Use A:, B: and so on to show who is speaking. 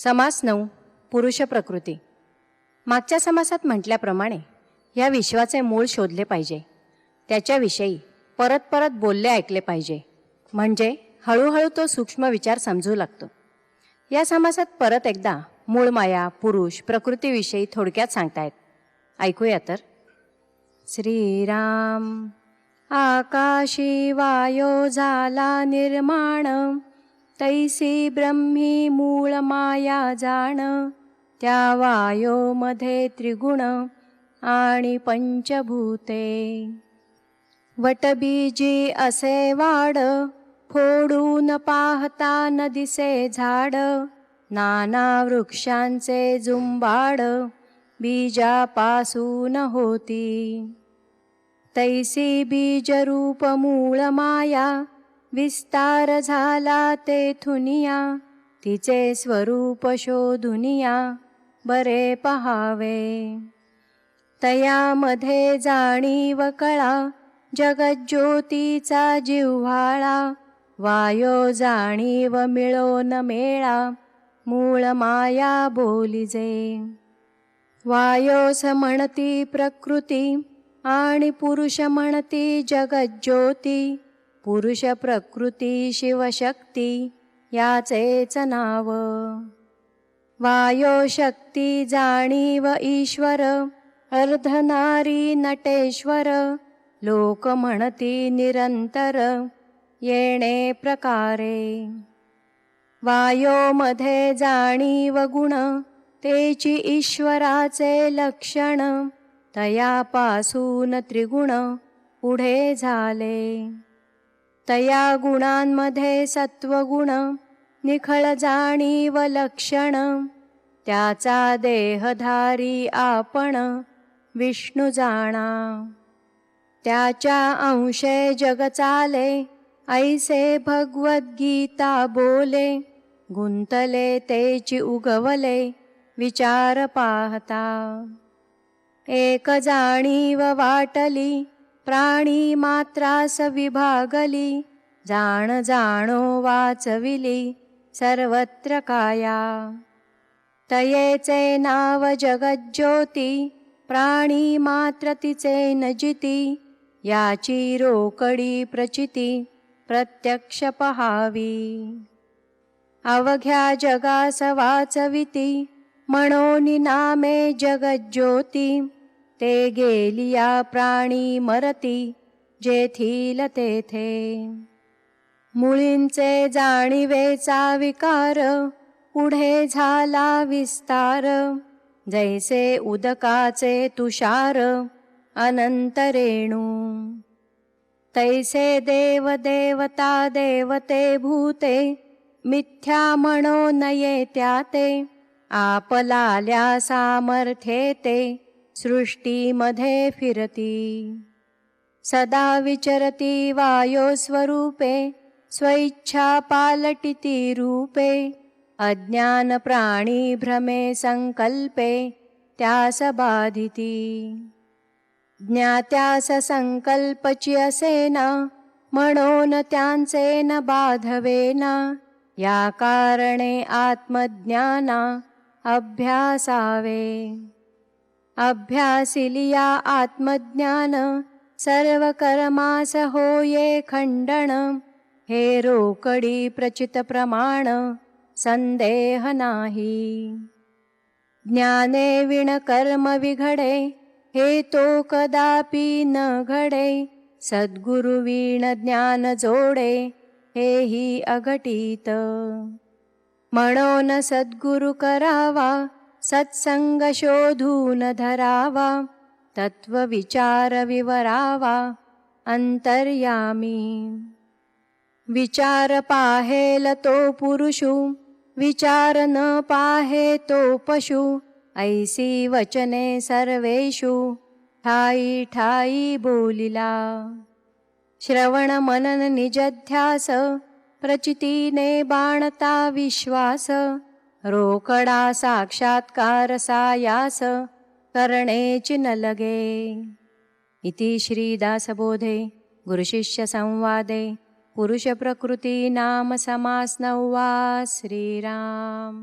A: समास 9 पुरुष प्रकृती. मागच्या समासात म्हटल्याप्रमाणे या विश्वाचे मूळ शोधले पाहिजे. त्याच्याविषयी परत परत बोलले ऐकले पाहिजे, म्हणजे हळूहळू तो सूक्ष्म विचार समजू लागतो. या समासात परत एकदा मूळ माया पुरुष प्रकृतीविषयी थोडक्यात सांगतायत. ऐकूया तर. श्रीराम. आकाशी वायो झाला निर्माण, तैसी ब्रह्मी मूळ माया जाण. त्या वायोमध्ये त्रिगुण आणि पंचभूते. वटबीजी असे वाड, फोडून पाहता न दिसे झाड. नाना वृक्षांचे जुंबाड, बीजापासून होती. तैसी बीजरूप मूळ माया, विस्तार झाला तेथुनिया. तिचे स्वरूप शोधुनिया, बरे पहावे. तयामध्ये जाणीव कळा, जगज्योतीचा जिव्हाळा. वायो जाणीव मिळो न मेळा, मूळ माया बोलिजे. वायोस म्हणती प्रकृती, आणि पुरुष म्हणती जगज्योती. पुरुष प्रकृती शिवशक्ती, याचेच नाव. वायो शक्ती जाणीव ईश्वर, अर्धनारी नटेश्वर. लोक म्हणती निरंतर, येणे प्रकारे. वायोमध्ये जाणीव गुण, तेची ईश्वराचे लक्षण. तयापासून त्रिगुण पुढे झाले. तया गुणांमध्ये सत्वगुण, निखळ जाणीव लक्षण. त्याचा देहधारी आपण, विष्णू जाणा. त्याच्या अंशे जग चाले, ऐसे भगवद्गीता बोले. गुंतले तेची उगवले, विचार पाहता. एक जाणीव वाटली, प्राणी मात्रास विभागली. जाण जाणो वाचविली, सर्वत्र काया. तयेचे नाव जगज्योती, प्राणी मात्र तिचे नजिती. याची रोकडी प्रचिती, प्रत्यक्ष पहावी. अवघ्या जगास वाचविती, म्हणोनी नामे जगज्योती. ते गेलिया प्राणी मरती, जेथील तेथे. मुळींचे जाणीवेचा विकार, पुढे झाला विस्तार. जैसे उदकाचे तुषार, अनंत रेणू. तैसे देव देवता देवते भूते, मिथ्या म्हणो नये त्याते. आपलाल्या सामर्थ्येते, सृष्टीमध्ये फिरती. सदा विचरती वायो स्वरूपे, स्वइच्छा पालटिती रूपे. अज्ञान प्राणी भ्रमे संकल्पे, त्यास बाधिती. ज्ञात्यास संकल्पची असेना, म्हणून त्यांचे न बाधवेना. या कारणे आत्मज्ञाना, अभ्यासावे. अभ्यासिलिया आत्मज्ञान, सर्व कर्मास होये खंडन. हे रोकडी प्रचित प्रमाण, संदेह नाही. ज्ञाने विण कर्म विघडे, हे तो कदापि न घडे. सद्गुरु विण ज्ञान जोडे, हेही अघटित. म्हणून सद्गुरु करावा, सत्संग शोधून धरावा. तत्व विचार विवरावा, अंतर्यामी. विचार पाहेल तो पुरुषु, विचार न पाहे तो पशु. ऐसी वचने सर्वेषु, ठाई ठाई बोलिला. श्रवण मनन निजध्यास, प्रचितीने बाणता विश्वास. रोकडा साक्षात्कार सायास, करणेची न लगे. इति श्रीदासबोधे गुरुशिष्य संवादे पुरुष प्रकृती नाम समास 9वा. श्रीराम.